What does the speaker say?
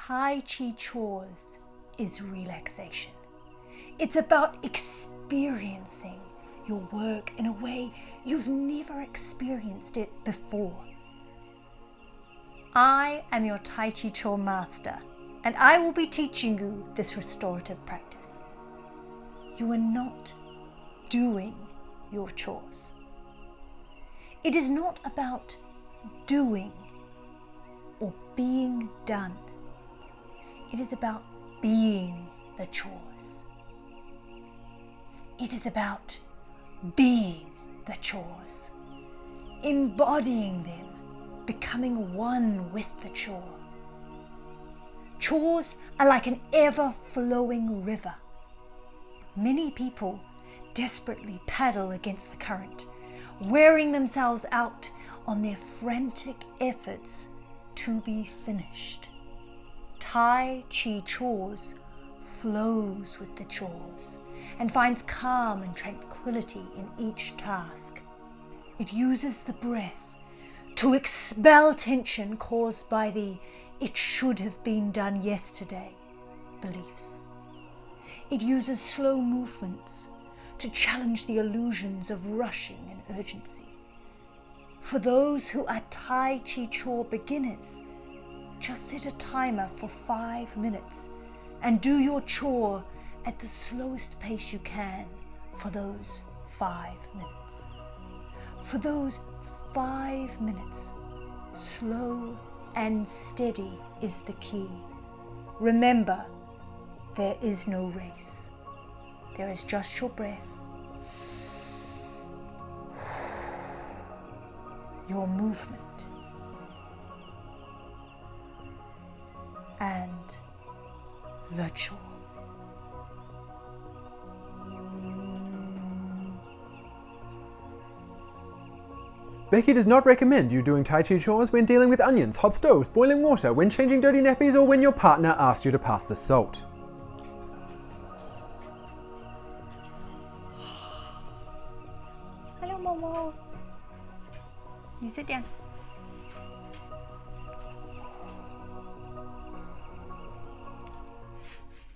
Tai Chi Chores is relaxation. It's about experiencing your work in a way you've never experienced it before. I am your Tai Chi Chore master, and I will be teaching you this restorative practice. You are not doing your chores. It is not about doing or being done. It is about being the chores. It is about being the chores, embodying them, becoming one with the chore. Chores are like an ever-flowing river. Many people desperately paddle against the current, wearing themselves out on their frantic efforts to be finished. Tai Chi Chores flows with the chores and finds calm and tranquility in each task. It uses the breath to expel tension caused by the "it should have been done yesterday" beliefs. It uses slow movements to challenge the illusions of rushing and urgency. For those who are Tai Chi Chore beginners, just set a timer for 5 minutes and do your chore at the slowest pace you can for those 5 minutes. For those 5 minutes, slow and steady is the key. Remember, there is no race. There is just your breath, your movement, and the chore. Becky does not recommend you doing Tai Chi chores when dealing with onions, hot stoves, boiling water, when changing dirty nappies, or when your partner asks you to pass the salt. Hello, Momo. You sit down.